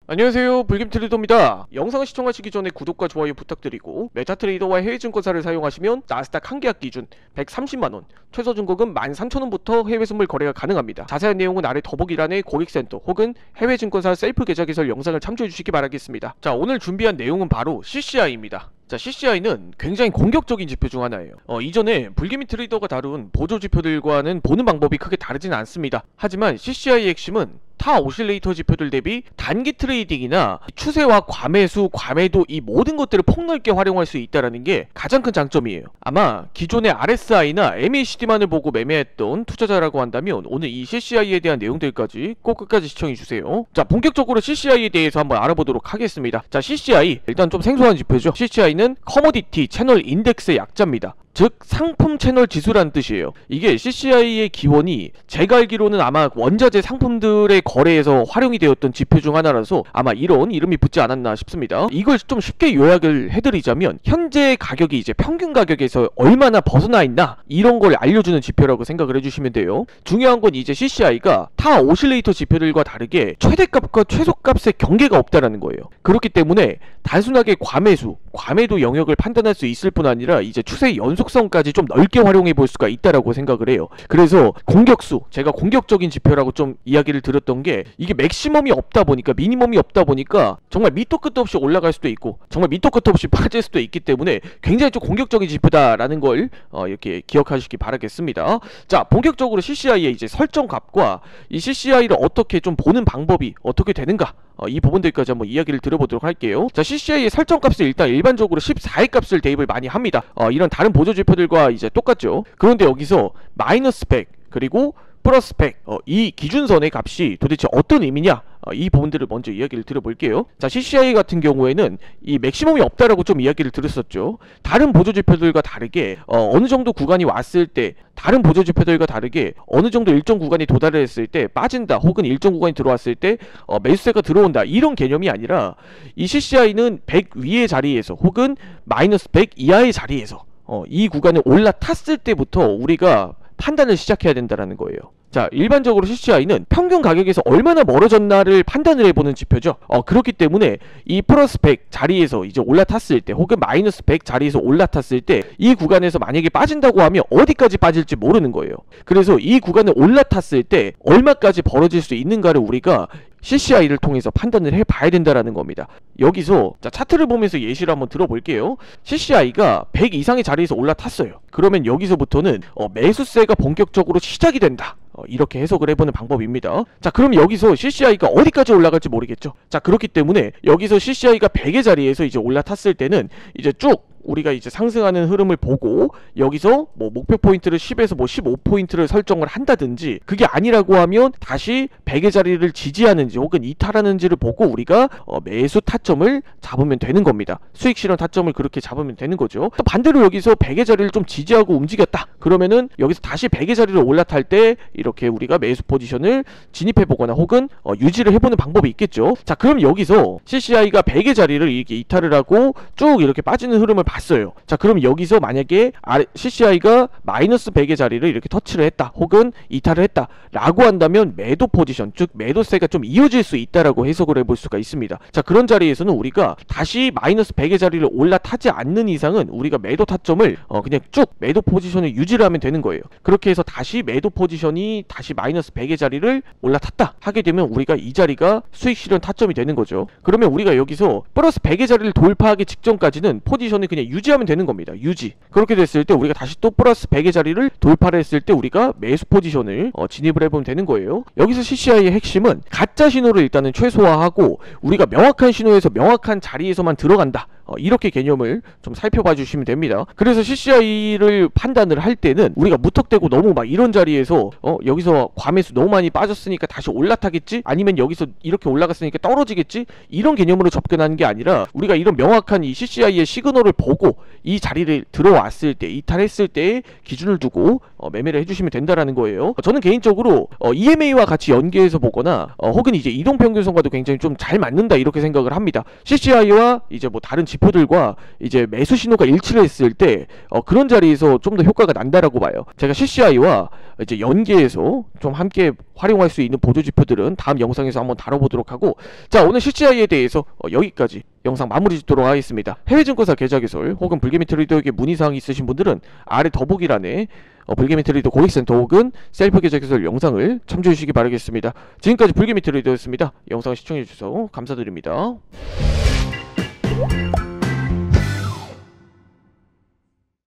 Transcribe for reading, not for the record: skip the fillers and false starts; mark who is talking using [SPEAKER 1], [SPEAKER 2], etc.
[SPEAKER 1] 안녕하세요, 불김트레이더입니다. 영상을 시청하시기 전에 구독과 좋아요 부탁드리고 메타트레이더와 해외증권사를 사용하시면 나스닥 한 계약 기준 130만원, 최소 증거금 13,000원부터 해외 선물 거래가 가능합니다. 자세한 내용은 아래 더보기란에 고객센터 혹은 해외증권사 셀프 계좌 개설 영상을 참조해주시기 바라겠습니다. 자, 오늘 준비한 내용은 바로 CCI입니다. 자, CCI는 굉장히 공격적인 지표 중 하나예요. 이전에 불기미 트레이더가 다룬 보조 지표들과는 보는 방법이 크게 다르진 않습니다. 하지만 CCI의 핵심은 타 오실레이터 지표들 대비 단기 트레이딩이나 추세와 과매수, 과매도 이 모든 것들을 폭넓게 활용할 수 있다는 게 가장 큰 장점이에요. 아마 기존의 RSI나 MACD만을 보고 매매했던 투자자라고 한다면 오늘 이 CCI에 대한 내용들까지 꼭 끝까지 시청해주세요. 자, 본격적으로 CCI에 대해서 한번 알아보도록 하겠습니다. 자, CCI 일단 좀 생소한 지표죠. CCI는 커머디티 채널 인덱스의 약자입니다. 즉 상품 채널 지수라는 뜻이에요. 이게 CCI의 기원이 제가 알기로는 아마 원자재 상품들의 거래에서 활용이 되었던 지표 중 하나라서 아마 이런 이름이 붙지 않았나 싶습니다. 이걸 좀 쉽게 요약을 해드리자면 현재 가격이 이제 평균 가격에서 얼마나 벗어나 있나 이런 걸 알려주는 지표라고 생각을 해주시면 돼요. 중요한 건 이제 CCI가 타 오실레이터 지표들과 다르게 최대값과 최소값의 경계가 없다라는 거예요. 그렇기 때문에 단순하게 과매도 영역을 판단할 수 있을 뿐 아니라 이제 추세 연속성까지 좀 넓게 활용해 볼 수가 있다라고 생각을 해요. 그래서 공격수, 제가 공격적인 지표라고 좀 이야기를 들었던 게 이게 맥시멈이 없다 보니까, 미니멈이 없다 보니까 정말 밑도 끝도 없이 올라갈 수도 있고 정말 밑도 끝도 없이 빠질 수도 있기 때문에 굉장히 좀 공격적인 지표다라는 걸 이렇게 기억하시기 바라겠습니다. 자, 본격적으로 CCI의 이제 설정값과 이 CCI를 어떻게 좀 보는 방법이 어떻게 되는가, 이 부분들까지 한번 이야기를 들어보도록 할게요. 자, CCI의 설정값을 일단 일반적으로 14의 값을 대입을 많이 합니다. 이런 다른 보조 지표들과 이제 똑같죠. 그런데 여기서 마이너스 100 그리고 플러스 100, 이 기준선의 값이 도대체 어떤 의미냐, 이 부분들을 먼저 이야기를 들어볼게요. 자, CCI 같은 경우에는 이 맥시멈이 없다라고 좀 이야기를 들었었죠. 다른 보조 지표들과 다르게 어느 정도 구간이 왔을 때, 다른 보조 지표들과 다르게 어느 정도 일정 구간이 도달을 했을 때 빠진다, 혹은 일정 구간이 들어왔을 때 매수세가 들어온다, 이런 개념이 아니라 이 CCI는 100 위의 자리에서 혹은 마이너스 100 이하의 자리에서 이 구간을 올라탔을 때부터 우리가 판단을 시작해야 된다는 거예요. 자, 일반적으로 CCI는 평균 가격에서 얼마나 멀어졌나를 판단을 해보는 지표죠. 그렇기 때문에 이 플러스 100 자리에서 이제 올라탔을 때, 혹은 마이너스 100 자리에서 올라탔을 때 이 구간에서 만약에 빠진다고 하면 어디까지 빠질지 모르는 거예요. 그래서 이 구간을 올라탔을 때 얼마까지 벌어질 수 있는가를 우리가 CCI를 통해서 판단을 해봐야 된다는 겁니다. 여기서 자, 차트를 보면서 예시를 한번 들어볼게요. CCI가 100 이상의 자리에서 올라탔어요. 그러면 여기서부터는 매수세가 본격적으로 시작이 된다, 이렇게 해석을 해보는 방법입니다. 자, 그럼 여기서 CCI가 어디까지 올라갈지 모르겠죠. 자, 그렇기 때문에 여기서 CCI가 100의 자리에서 이제 올라탔을 때는 이제 쭉 우리가 이제 상승하는 흐름을 보고 여기서 뭐 목표 포인트를 10에서 뭐 15포인트를 설정을 한다든지, 그게 아니라고 하면 다시 100의 자리를 지지하는지 혹은 이탈하는지를 보고 우리가 매수 타점을 잡으면 되는 겁니다. 수익 실현 타점을 그렇게 잡으면 되는 거죠. 또 반대로 여기서 100의 자리를 좀 지지하고 움직였다 그러면은 여기서 다시 100의 자리를 올라탈 때 이렇게 우리가 매수 포지션을 진입해 보거나 혹은 유지를 해보는 방법이 있겠죠. 자, 그럼 여기서 CCI가 100의 자리를 이렇게 이탈을 하고 쭉 이렇게 빠지는 흐름을 봤어요. 자, 그럼 여기서 만약에 CCI가 마이너스 100의 자리를 이렇게 터치를 했다, 혹은 이탈을 했다 라고 한다면 매도 포지션, 즉 매도세가 좀 이어질 수 있다라고 해석을 해볼 수가 있습니다. 자, 그런 자리에서는 우리가 다시 마이너스 100의 자리를 올라타지 않는 이상은 우리가 매도 타점을 그냥 쭉 매도 포지션을 유지를 하면 되는 거예요. 그렇게 해서 다시 매도 포지션이 다시 마이너스 100의 자리를 올라탔다 하게 되면 우리가 이 자리가 수익 실현 타점이 되는 거죠. 그러면 우리가 여기서 플러스 100의 자리를 돌파하기 직전까지는 포지션을 그냥 유지하면 되는 겁니다. 유지. 그렇게 됐을 때 우리가 다시 또 플러스 100의 자리를 돌파를 했을 때 우리가 매수 포지션을 진입을 해보면 되는 거예요. 여기서 CCI의 핵심은 가짜 신호를 일단은 최소화하고 우리가 명확한 신호에서 명확한 자리에서만 들어간다, 이렇게 개념을 좀 살펴봐 주시면 됩니다. 그래서 CCI를 판단을 할 때는 우리가 무턱대고 너무 막 이런 자리에서 여기서 과매수 너무 많이 빠졌으니까 다시 올라타겠지, 아니면 여기서 이렇게 올라갔으니까 떨어지겠지, 이런 개념으로 접근하는 게 아니라 우리가 이런 명확한 이 CCI의 시그널을 보고 이 자리를 들어왔을 때, 이탈했을 때의 기준을 두고 매매를 해주시면 된다라는 거예요. 저는 개인적으로 EMA와 같이 연계해서 보거나 혹은 이제 이동평균선과도 굉장히 좀 잘 맞는다, 이렇게 생각을 합니다. CCI와 이제 뭐 다른 지표들과 이제 매수 신호가 일치를 했을 때 그런 자리에서 좀 더 효과가 난다라고 봐요. 제가 CCI와 이제 연계해서 좀 함께 활용할 수 있는 보조 지표들은 다음 영상에서 한번 다뤄보도록 하고, 자, 오늘 CCI에 대해서 여기까지 영상 마무리 짓도록 하겠습니다. 해외증권사 계좌 개설 혹은 불개미 트레이더에게 문의사항이 있으신 분들은 아래 더보기란에 불개미 트레이더 고객센터 혹은 셀프 계좌 개설 영상을 참조해 주시기 바라겠습니다. 지금까지 불개미 트레이더였습니다. 영상 시청해 주셔서 감사드립니다.